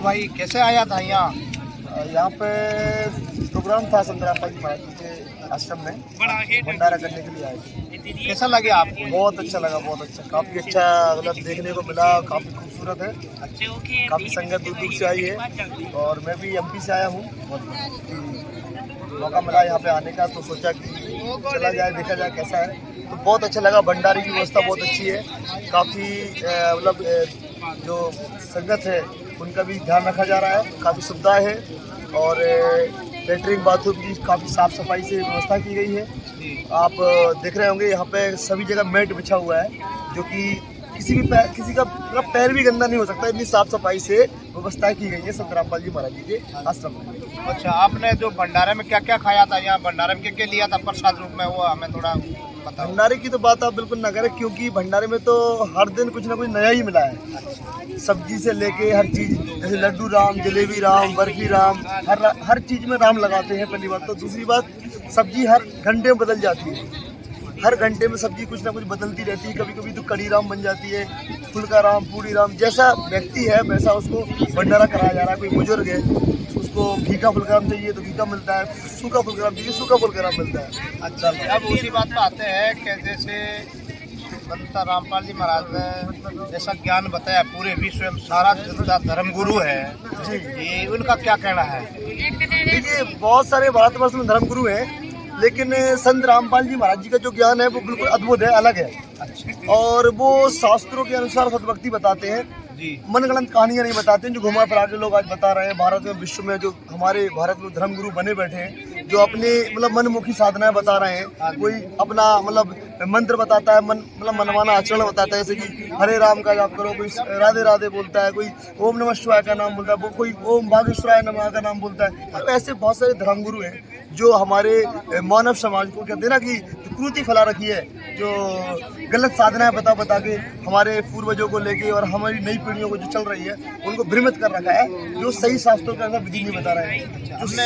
भाई कैसे आया था यहाँ? यहाँ पे प्रोग्राम था संत रामपाल जी महाराज जी के आश्रम में, भंडारा करने के लिए आए थे। कैसा लगे आपको? बहुत अच्छा लगा, बहुत अच्छा, काफ़ी अच्छा मतलब देखने को मिला, काफ़ी खूबसूरत है, काफ़ी संगत दूर दूर से आई है और मैं भी एमपी से आया हूँ। मौका मिला यहाँ पे आने का तो सोचा कि चला जाए, देखा जाए कैसा है, तो बहुत अच्छा लगा। भंडारे की व्यवस्था बहुत अच्छी है, काफ़ी मतलब जो संगत है उनका भी ध्यान रखा जा रहा है, काफ़ी सुविधा है और लेटरिन बाथरूम की काफ़ी साफ़ सफाई से व्यवस्था की गई है। आप देख रहे होंगे यहाँ पे सभी जगह मैट बिछा हुआ है, जो कि किसी का मतलब पैर भी गंदा नहीं हो सकता, इतनी साफ़ सफाई से व्यवस्था की गई है संत रामपाल जी महाराज जी के आश्रम में। अच्छा, आपने जो भंडारे में क्या क्या खाया था? यहाँ भंडारे में क्या क्या लिया था प्रसाद रूप में, वो हमें थोड़ा बताओ। भंडारे की तो बात आप बिल्कुल ना करें, क्योंकि भंडारे में तो हर दिन कुछ ना कुछ नया ही मिला है, सब्जी से लेके हर चीज़, जैसे लड्डू राम, जलेबी राम, बर्फी राम, हर चीज़ में राम लगाते हैं पहली बात तो। दूसरी बात, सब्जी हर घंटे में बदल जाती है, हर घंटे में सब्जी कुछ ना कुछ बदलती रहती है। कभी कभी तो कड़ी राम बन जाती है, फुल्का राम, पूरी राम, जैसा व्यक्ति है वैसा उसको भंडारा कराया जा रहा है। कोई बुजुर्ग है उसको फीका फुल्का राम चाहिए तो फीका मिलता है, सूखा फुल्का राम चाहिए सूखा फुल्का राम मिलता है। अच्छा, अब उसी बात पे आते हैं कि जैसे संत रामपाल जी महाराज ने जैसा ज्ञान बताया पूरे विश्व में, सारा जितना धर्मगुरु है जी, ये उनका क्या कहना है? देखिए, बहुत सारे भारतवर्ष में धर्मगुरु हैं, लेकिन संत रामपाल जी महाराज जी का जो ज्ञान है वो बिल्कुल अद्भुत है, अलग है। और वो शास्त्रों के अनुसार सद्भक्ति बताते हैं, मनगढ़ंत कहानियां नहीं बताते हैं जो घुमा फिरा के लोग आज बता रहे हैं। भारत में, विश्व में जो हमारे भारत में धर्मगुरु बने बैठे हैं, जो अपने मतलब मनमुखी साधनाएं बता रहे हैं। कोई अपना मतलब मंत्र बताता है, मतलब मनमाना आचरण बताता है, जैसे कि हरे राम का जाप करो, कोई राधे राधे बोलता है, कोई ओम नमः शिवाय का नाम बोलता है, कोई ओम बागेश्वराय नमः का नाम बोलता है। तो ऐसे बहुत सारे धर्मगुरु हैं जो हमारे मानव समाज को कहते हैं ना कि कुरीति फैला रखी है, जो गलत साधनाएं बता के हमारे पूर्वजों को लेके और हमारी नई पीढ़ियों को जो चल रही है उनको भ्रमित कर रखा है, जो सही शास्त्रों के अंदर विधि नहीं बता रहे हैं। उसने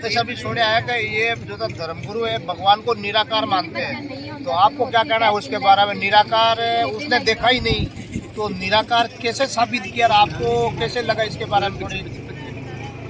ऐसा भी सुना है कि ये जो तो धर्मगुरु है भगवान को निराकार मानते हैं, तो आपको क्या कहना है उसके बारे में? निराकार उसने देखा ही नहीं, तो निराकार कैसे साबित किया? आपको कैसे लगा इसके बारे में थोड़ी?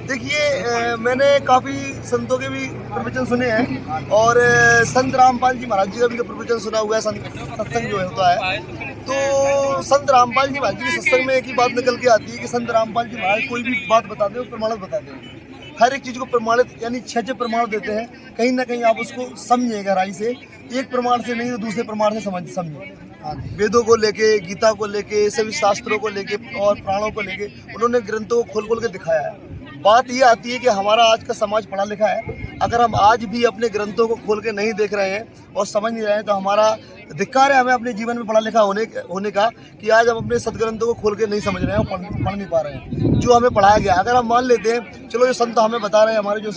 देखिए, मैंने काफ़ी संतों के भी प्रवचन सुने हैं और संत रामपाल जी महाराज जी का भी प्रवचन सुना हुआ है, सत्संग जो होता है। तो संत रामपाल जी महाराज जी के सत्संग में एक ही बात निकल के आती है कि संत रामपाल जी महाराज कोई भी बात बताते हैं प्रमाणित बताते हैं, हर एक चीज़ को प्रमाणित यानी 6 प्रमाण देते हैं। कहीं ना कहीं आप उसको समझे गहराई से, एक प्रमाण से नहीं तो दूसरे प्रमाण से समझे। वेदों को लेके, गीता को लेके, सभी शास्त्रों को लेके और प्राणों को लेके उन्होंने ग्रंथों को खोल के दिखाया है। बात ये आती है कि हमारा आज का समाज पढ़ा लिखा है, अगर हम आज भी अपने ग्रंथों को खोल के नहीं देख रहे हैं और समझ नहीं रहे हैं, तो हमारा धिक्कार है हमें अपने जीवन में पढ़ा लिखा होने का, कि आज हम अपने सदग्रंथों को खोल के नहीं समझ रहे हैं और पढ़ नहीं पा रहे हैं जो हमें पढ़ाया गया। अगर हम मान लेते हैं, चलो जो संत हमें बता रहे हैं, हमारे जो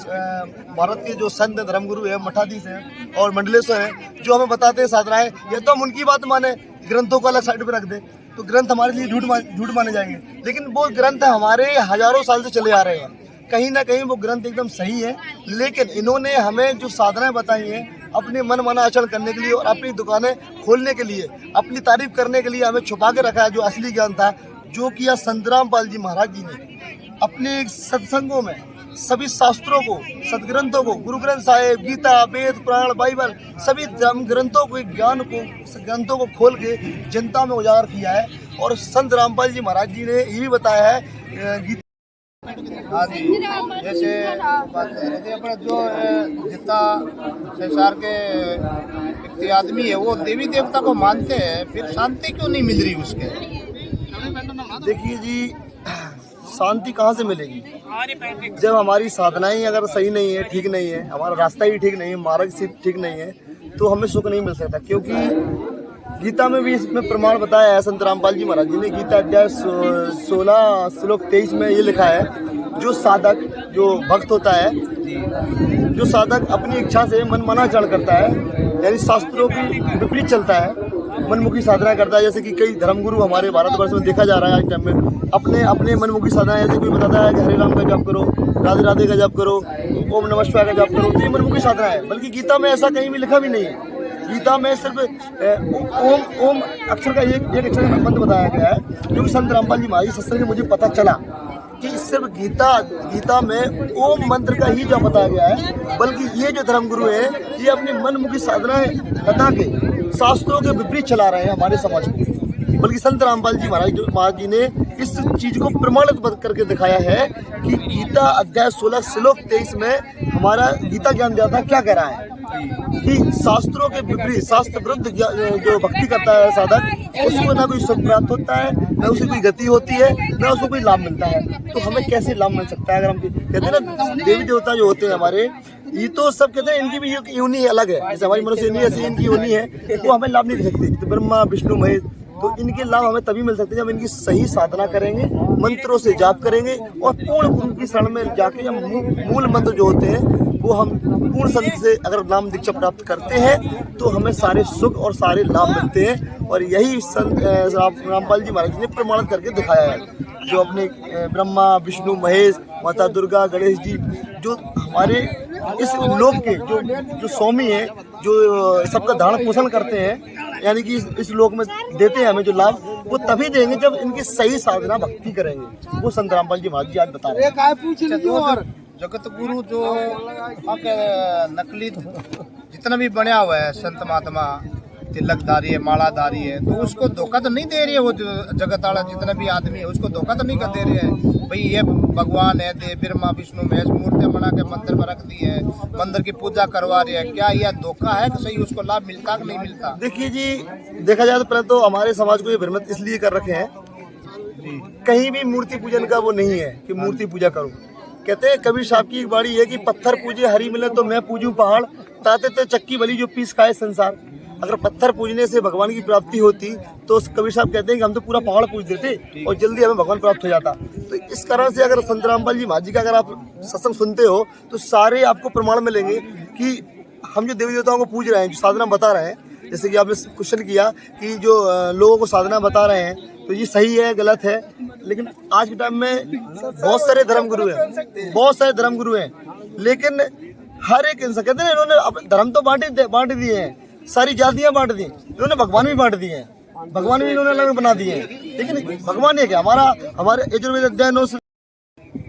भारत के जो संत धर्मगुरु हैं, मठाधीश हैं और मंडलेश्वर हैं, जो हमें बताते हैं साधनाएं, ये तो हम उनकी बात माने, ग्रंथों को अलग साइड पर रख दें तो ग्रंथ हमारे लिए झूठ माने जाएंगे। लेकिन वो ग्रंथ हमारे हजारों साल से चले आ रहे हैं, कहीं ना कहीं वो ग्रंथ एकदम सही है, लेकिन इन्होंने हमें जो साधनाएं बताई हैं अपने मन माना आचरण करने के लिए और अपनी दुकानें खोलने के लिए, अपनी तारीफ करने के लिए हमें छुपा के रखा है जो असली ज्ञान था, जो किया संत रामपाल जी महाराज जी ने अपने सत्संगों में सभी शास्त्रों को, सदग्रंथों को, गुरु ग्रंथ साहिब, गीता, वेद, पुराण, बाइबल, सभी धर्म ग्रंथों को, ज्ञान को, ग्रंथों को खोल के जनता में उजागर किया है। और संत रामपाल जी महाराज जी ने ये भी बताया है गीता। हाँ जी, जैसे बात कर रहे थे अपने जो जितना संसार के व्यक्ति आदमी है वो देवी देवता को मानते हैं, फिर शांति क्यों नहीं मिल रही उसके? देखिए जी, शांति कहाँ से मिलेगी जब हमारी साधनाएं अगर सही नहीं है, ठीक नहीं है, हमारा रास्ता ही ठीक नहीं है, मार्ग से ठीक नहीं है, तो हमें सुख नहीं मिल सकता। क्योंकि गीता में भी इसमें प्रमाण बताया है संत रामपाल जी महाराज जी ने। गीता अध्याय 16 श्लोक 23 में ये लिखा है, जो साधक, जो भक्त होता है, जो साधक अपनी इच्छा से मनमाना आचरण करता है, यानी शास्त्रों की विपरीत चलता है, मनमुखी साधना करता है, जैसे कि कई धर्मगुरु हमारे भारतवर्ष में देखा जा रहा है आज टाइम में, अपने मनमुखी साधना, जैसे कोई बताता है कि हरे राम का जाप करो, राधे राधे का जाप करो, ओम नमः शिवाय का जाप करो, तो ये मनमुखी साधना है। बल्कि गीता में ऐसा कहीं भी लिखा भी नहीं है। गीता में सिर्फ ओम अक्षर का एक अक्षर का मंत्र बताया गया है, जो कि संत रामपाल जी महाराज सत्संग में मुझे पता चला कि सिर्फ गीता में ओम मंत्र का ही जो बताया गया है, बल्कि ये जो धर्मगुरु है ये अपनी मनमुखी साधनाएं बता के शास्त्रों के विपरीत चला रहे हैं हमारे समाज को। बल्कि संत रामपाल जी महाराज जी ने इस चीज को प्रमाणित करके दिखाया है कि गीता अध्याय 16 श्लोक 23 में हमारा गीता ज्ञान दाता क्या कह रहा है कि शास्त्रों के विपरीत, शास्त्र विरुद्ध जो भक्ति करता है साधक, उसको ना कोई सुख प्राप्त होता है, ना उसे कोई गति होती है, ना उसको कोई लाभ मिलता है। तो हमें कैसे लाभ मिल सकता है? अगर हम कहते हैं ना देवी देवता जो होते हैं हमारे, ये तो सब कहते हैं इनकी भी योनि अलग है, जैसे हमारी मनुष्य योनि ऐसी इनकी योनि है, वो हमें लाभ नहीं दे सकती। तो ब्रह्मा विष्णु महेश, तो इनके लाभ हमें तभी मिल सकते हैं जब इनकी सही साधना करेंगे, मंत्रों से जाप करेंगे और पूर्ण गुरु की शरण में जाके जब मूल मंत्र जो होते हैं वो हम पूर्ण संत से अगर नाम दीक्षा प्राप्त करते हैं तो हमें सारे सुख और सारे लाभ मिलते हैं। और यही संत रामपाल जी महाराज जी ने प्रमाणित करके दिखाया है। जो अपने ब्रह्मा विष्णु महेश, माता दुर्गा, गणेश जी, जो हमारे इस लोक के जो स्वामी हैं, जो सबका धारण पोषण करते हैं, यानी कि इस लोक में देते हैं हमें जो लाभ, वो तभी देंगे जब इनकी सही साधना भक्ति करेंगे। वो संत रामपाल जी महाराज जी आज बता रहे हैं। जगत गुरु जो नकली जितना भी बना हुआ है, संत महात्मा तिलकधारी है, मालाधारी है, तो उसको धोखा तो नहीं दे रही है। वो जगत वाला जितना भी आदमी है उसको धोखा तो नहीं कर दे रहे हैं भाई ये भगवान है, देव ब्रह्मा विष्णु महेश मूर्तियां बना के मंदिर में रख दी है, मंदिर की पूजा करवा रही है। क्या यह धोखा है कि सही उसको लाभ मिलता कि नहीं मिलता? देखिए जी, देखा जाए तो पहले तो हमारे समाज को ये भ्रमित इसलिए कर रखे हैं, कहीं भी मूर्ति पूजन का वो नहीं है कि मूर्ति पूजा करो। कहते हैं कबीर साहब की एक बाड़ी है कि पत्थर पूजे हरी मिले तो मैं पूजूं पहाड़, ताते ते चक्की भली जो पीस खाए संसार। अगर पत्थर पूजने से भगवान की प्राप्ति होती तो कबीर साहब कहते हैं कि हम तो पूरा पहाड़ पूज देते और जल्दी हमें भगवान प्राप्त हो जाता। तो इस कारण से अगर संत रामपाल जी महाराज जी का अगर आप सत्संग सुनते हो तो सारे आपको प्रमाण मिलेंगे कि हम जो देवी देवताओं को पूज रहे हैं, जो साधना बता रहे हैं, जैसे कि आपने क्वेश्चन किया कि जो लोगों को साधना बता रहे हैं तो ये सही है गलत है, लेकिन आज के टाइम में बहुत सारे धर्मगुरु हैं, लेकिन हर एक इंसान कहते हैं इन्होंने धर्म तो बांट दिए हैं, सारी जातियां बांट दी, इन्होंने भगवान भी बांट दिए हैं, भगवान भी इन्होंने अलग बना दिए हैं। लेकिन भगवान है क्या? हमारे यजुर्वेद अध्याय 9।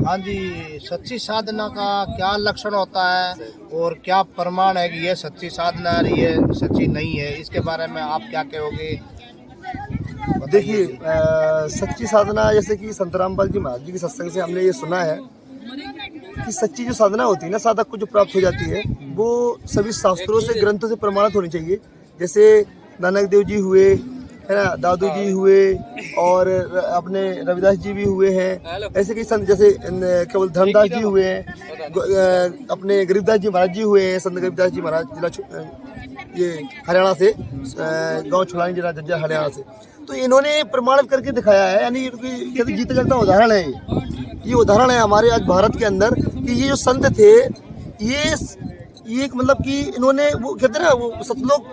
हाँ जी, सच्ची साधना का क्या लक्षण होता है और क्या प्रमाण है कि ये सच्ची साधना है, ये सच्ची नहीं है, इसके बारे में आप क्या कहोगे? देखिए, सच्ची साधना जैसे कि संत रामपाल जी महाराज जी के सत्संग से हमने ये सुना है कि सच्ची जो साधना होती है ना, साधक को जो प्राप्त हो जाती है, वो सभी शास्त्रों से, ग्रंथों से प्रमाणित होनी चाहिए। जैसे नानक देव जी हुए, है ना, दादू जी हुए और अपने रविदास जी भी हुए हैं। ऐसे कई संत, जैसे केवल धर्मदास जी हुए हैं, अपने गरीबदास जी महाराज जी हुए हैं, संत गरीबदास जी महाराज जिला ये हरियाणा से, गांव छुड़ानी जिला झज्जर हरियाणा से। तो इन्होंने प्रमाणित करके दिखाया है, यानी कहते जीता जागता उदाहरण है ये उदाहरण है हमारे आज भारत के अंदर कि ये जो संत थे, ये एक मतलब कि इन्होंने वो कहते हैं ना, वो सतलोक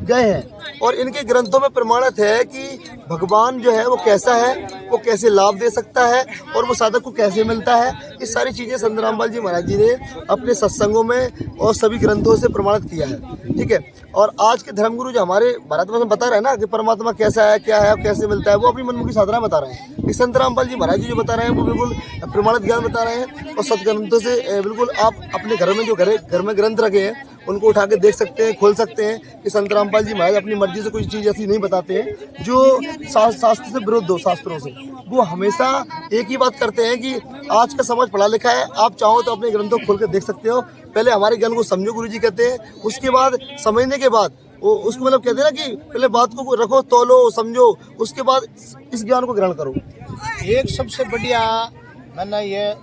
गए हैं और इनके ग्रंथों में प्रमाणित है कि भगवान जो है वो कैसा है, वो कैसे लाभ दे सकता है और वो साधक को कैसे मिलता है। ये सारी चीज़ें संत रामपाल जी महाराज जी ने अपने सत्संगों में और सभी ग्रंथों से प्रमाणित किया है। ठीक है, और आज के धर्मगुरु जो हमारे भारत में बता रहे हैं ना कि परमात्मा कैसा है, क्या है, कैसे मिलता है, वो अपनी मनमुखी साधना बता रहे हैं। संत रामपाल जी महाराज जी जो बता रहे हैं वो बिल्कुल प्रमाणित ज्ञान बता रहे हैं और सदग्रंथों से बिल्कुल आप अपने घर में जो घर में ग्रंथ रखे हैं उनको उठा के देख सकते हैं, खोल सकते हैं कि संत रामपाल जी महाराज अपनी मर्जी से कोई चीज़ ऐसी नहीं बताते हैं जो शास्त्र से विरुद्ध हो। शास्त्रों से वो हमेशा एक ही बात करते हैं कि आज का समाज पढ़ा लिखा है, आप चाहो तो अपने ग्रंथों को खोल कर देख सकते हो। पहले हमारे ज्ञान को समझो, गुरु जी कहते हैं, उसके बाद समझने के बाद वो उसको मतलब कहते हैं ना कि पहले बात को रखो, तोलो, समझो, उसके बाद इस ज्ञान को ग्रहण करो। एक सबसे बढ़िया मैंने ये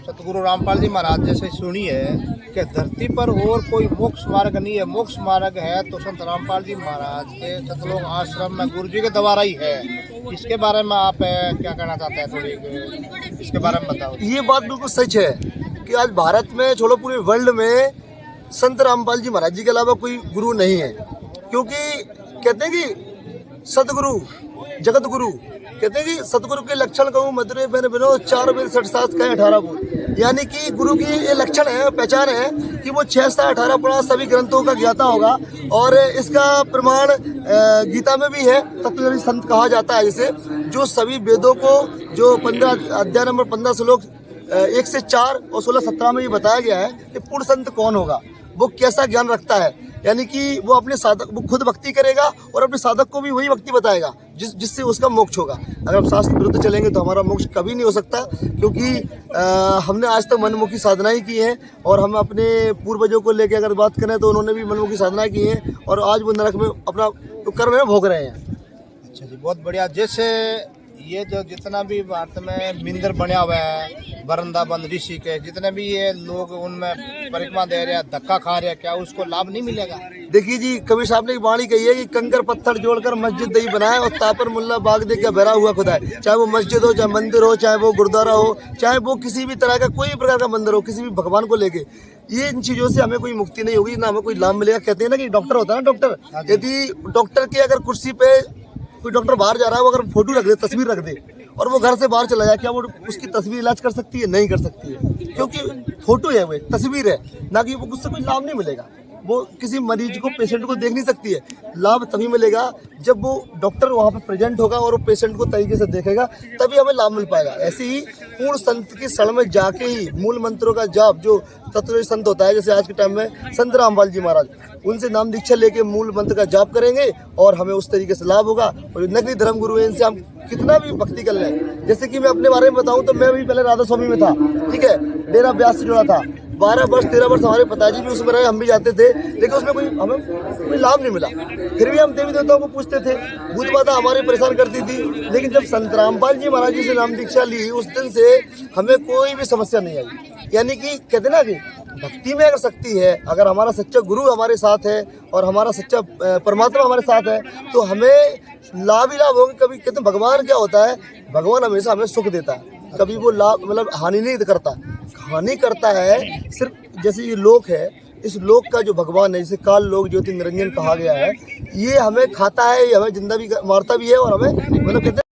सतगुरु रामपाल जी महाराज जैसे सुनी है कि धरती पर और कोई मोक्ष मार्ग नहीं है। मोक्ष मार्ग है तो संत रामपाल जी महाराज के सतलोक आश्रम में गुरु जी के द्वारा ही है। इसके बारे में आप क्या कहना चाहते हैं? थोड़ी इसके बारे में बताओ। ये बात बिल्कुल सच है कि आज भारत में, छोड़ो पूरे वर्ल्ड में, संत रामपाल जी महाराज जी के अलावा कोई गुरु नहीं है। क्योंकि कहते हैं कि सदगुरु, जगत गुरु, कहते हैं कि सतगुरु के लक्षण कहूँ मधुरे बन बिनो 4 वेद 6 सात कहे 18 बोल, यानी कि गुरु की ये लक्षण है, पहचान है कि वो 6 7 18 पुराण सभी ग्रंथों का ज्ञाता होगा। और इसका प्रमाण गीता में भी है, तत्वदर्शी संत कहा जाता है इसे, जो सभी वेदों को जो 15 अध्याय नंबर 15 श्लोक 1 से 4 और 16 17 में ये बताया गया है कि पूर्ण संत कौन होगा, वो कैसा ज्ञान रखता है, यानी कि वो अपने साधक, वो खुद भक्ति करेगा और अपने साधक को भी वही भक्ति बताएगा जिससे उसका मोक्ष होगा। अगर हम शास्त्र विरुद्ध चलेंगे तो हमारा मोक्ष कभी नहीं हो सकता, क्योंकि हमने आज तक मनमुखी साधनाएं की हैं और हम अपने पूर्वजों को लेकर अगर बात करें तो उन्होंने भी मनमुखी साधनाएं की हैं और आज वो नरक में अपना कर्म में भोग रहे हैं। अच्छा जी, बहुत बढ़िया। जैसे ये जो जितना भी भारत में मंदिर बना हुआ है, वृंदावन ऋषि के जितने भी ये लोग उनमें परिक्रमा दे रहे हैं, धक्का खा रहे हैं, क्या उसको लाभ नहीं मिलेगा? देखिए जी, कबीर साहब ने एक वाणी कही है कि कंकर पत्थर जोड़कर मस्जिद नहीं बनाए और तापर मुल्ला बाग दे के भरा हुआ खुदा है। चाहे वो मस्जिद हो, चाहे मंदिर हो, चाहे वो गुरुद्वारा हो, चाहे वो किसी भी तरह का कोई भी प्रकार का मंदिर हो, किसी भी भगवान को लेके, ये इन चीजों से हमें कोई मुक्ति नहीं होगी, ना हमें कोई लाभ मिलेगा। कहते हैं ना कि डॉक्टर होता है ना, डॉक्टर, यदि डॉक्टर की अगर कुर्सी पे कोई डॉक्टर बाहर जा रहा है, वो अगर फोटो रख दे, तस्वीर रख दे और वो घर से बाहर चला जाए, क्या वो उसकी तस्वीर इलाज कर सकती है? नहीं कर सकती है, क्योंकि फोटो है, वो तस्वीर है, ना कि वो उससे कोई लाभ नहीं मिलेगा। वो किसी मरीज को, पेशेंट को देख नहीं सकती है। लाभ तभी मिलेगा जब वो डॉक्टर वहाँ पे प्रेजेंट होगा और वो पेशेंट को तरीके से देखेगा, तभी हमें लाभ मिल पाएगा। ऐसे ही पूर्ण संत की शरण में जाके ही मूल मंत्रों का जाप, जो तत्वदर्शी संत होता है, जैसे आज के टाइम में संत रामपाल जी महाराज, उनसे नाम दीक्षा लेके मूल मंत्र का जाप करेंगे और हमें उस तरीके से लाभ होगा। और नकली धर्म गुरु है, इनसे हम कितना भी भक्ति कर लें। जैसे कि मैं अपने बारे में बताऊं तो मैं भी पहले राधा स्वामी में था, ठीक है, डेरा ब्यास से जुड़ा था। 12 वर्ष 13 वर्ष हमारे पिताजी भी उसमें रहे, हम भी जाते थे, लेकिन उसमें हमें कोई लाभ नहीं मिला। फिर भी हम देवी देवताओं को पूछते थे, भूत बाधा हमारे परेशान करती थी, लेकिन जब संत रामपाल जी महाराज जी से नाम दीक्षा ली, उस दिन से हमें कोई भी समस्या नहीं आई। यानी कि कहते ना कि भक्ति में अगर शक्ति है, अगर हमारा सच्चा गुरु हमारे साथ है और हमारा सच्चा परमात्मा हमारे साथ है, तो हमें लाभ ही लाभ होंगे। कभी कहते हैं भगवान क्या होता है, भगवान हमेशा हमें सुख देता है, कभी वो लाभ मतलब हानि नहीं करता। हानि करता है सिर्फ, जैसे ये लोक है, इस लोक का जो भगवान है, जिसे काल लोक ज्योति निरंजन कहा गया है, ये हमें खाता है, ये हमें जिंदा भी मारता भी है और हमें मतलब कहते